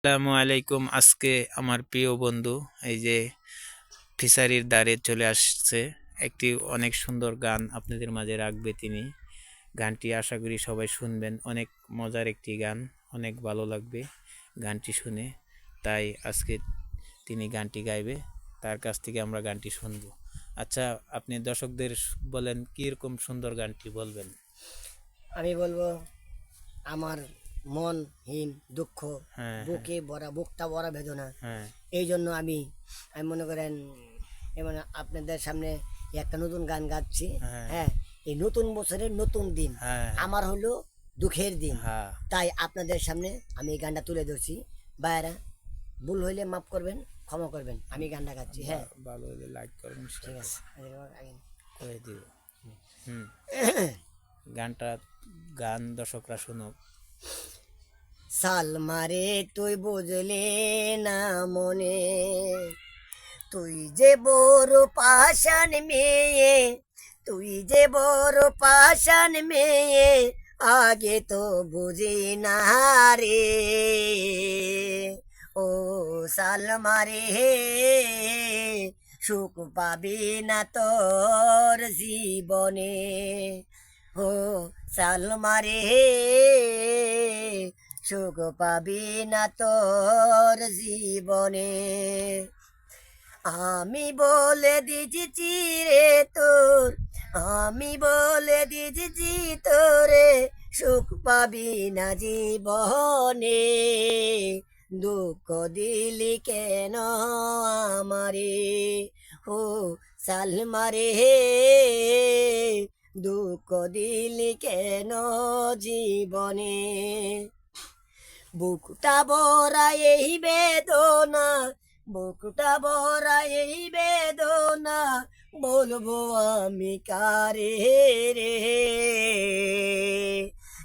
আসসালামু আলাইকুম। আজকে আমার প্রিয় বন্ধু এই যে ফিশারির দ্বারে চলে আসছে, একটি অনেক সুন্দর গান আপনাদের মাঝে রাখবে তিনি। গানটি আশা করি সবাই শুনবেন, অনেক মজার একটি গান, অনেক ভালো লাগবে গানটি শুনে। তাই আজকে তিনি গানটি গাইবে, তার কাছ থেকে আমরা গানটি শুনব। আচ্ছা, আপনি দর্শকদের বলেন কীরকম সুন্দর গানটি বলবেন। আমি বলবো আমার মন হিম দুঃখ, হ্যাঁ, বুকে ভরা, বুকটা ভরা বেদনা। হ্যাঁ, এই জন্য আমি মনে করেন মানে আপনাদের সামনে একটা নতুন গান গাচ্ছি। হ্যাঁ, হ্যাঁ, এই নতুন বছরের নতুন দিন হ্যাঁ, আমার হলো দুঃখের দিন। হ্যাঁ, তাই আপনাদের সামনে আমি এই গানটা তুলে ধরছি। ভাইয়েরা, ভুল হইলে মাফ করবেন, ক্ষমা করবেন। আমি গানটা গাচ্ছি। হ্যাঁ, ভালো হলে লাইক করুন, ঠিক আছে। করে দিব। হুম, গান দর্শকরা শুনুক। সাল মারে তুই বুঝলে না মনে, তুই যে বড় পাষাণ মেয়ে, তুই যে বড় পাষাণ মেয়ে, আগে তো বুঝি না রে। ও সাল মারে সুখ পাবি না তোর জীবনে। ও সাল মারে সুখ পাবি না তোর জীবনে। আমি বলে দিয়েছি রে তোর, আমি বলে দিয়েছি তোরে, সুখ পাবি না জীবনে। দুঃখ দিলি কেন আমারে, ও সালমারে দুঃখ দিলি কেন জীবনে। বুকটা ভরা এই বেদনা, বুকটা ভরা এই বেদনা, বলবো আমি কারে রে।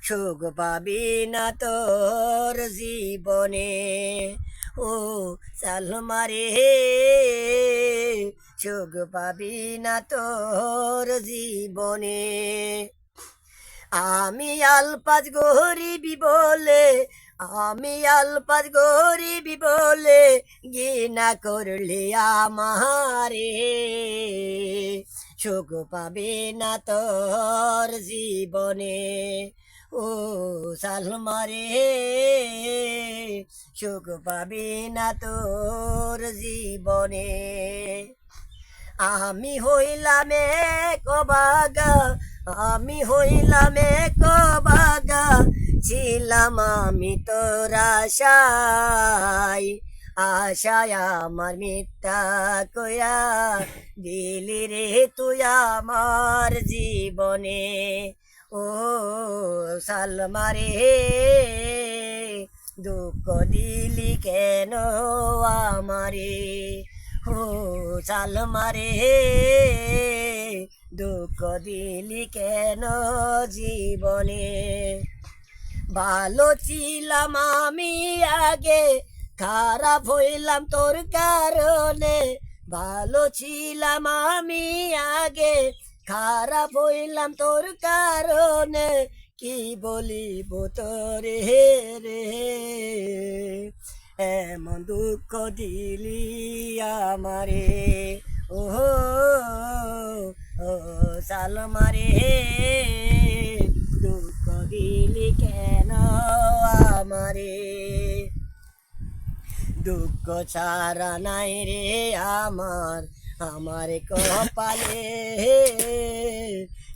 সুখ পাবি না তোর জীবনে, ও সালমারে সুখ পাবি না তোর জীবনে। আমি আলপাজ গরিবি বলে, আমি আলপাজ গরিবি বলে, ঘৃণা করলে আমারে, সুখ পাবে না তোর জীবনে। ও সালমারে সুখ পাবে না তোর জীবনে। আমি হইলাম এক বাগা, আমি হইলাম এক বাগা, ছিলাম আমি তোর আশায়, আশায় আমার মিথ্যা কয়া দিলি রে তুই আমার জীবনে। ও সালমারে দুঃখ দিলি কেন আমারে, ও সালমারে দুঃখ দিলি কেন জীবনে। ভালো ছিলাম আমি আগে, খারাপ হইলাম তোর কারণে। ভালো ছিলাম আমি আগে, খারাপ হইলাম তোর কারণে। কি বলিব তোরে রে, এমন দুঃখ দিলি আমারে। ও ও সালমারে দুঃখ দিলি কেন আমারে। দুঃখ ছাড়া নাই রে আমার, আমার কপালে,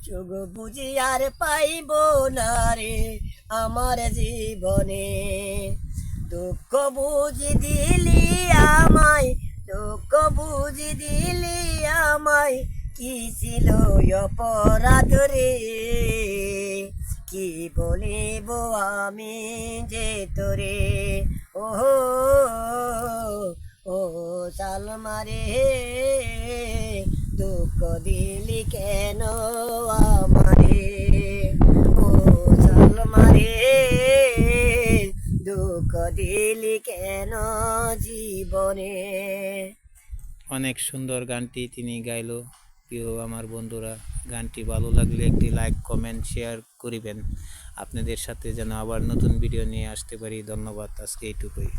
সুখ বুঝি আর পাইব না রে আমার জীবনে। দুঃখ বুঝি দিলি আমায়, দুঃখ বুঝি দিলি আমায়, কি ছিল অপরাধ রে। কি বলিব আমি যে তোরে, ও ও সালমারে দুঃখ দিলি কেন আমারে, ও সালমারে দুঃখ দিলি কেন জীবনে। অনেক সুন্দর গানটি তিনি গাইলো। প্রিয় আমার বন্ধুরা, গানটি ভালো লাগলে একটি লাইক, কমেন্ট, শেয়ার করিবেন। আপনাদের সাথে যেন আবার নতুন ভিডিও নিয়ে আসতে পারি। ধন্যবাদ, আজকে এইটুকুই।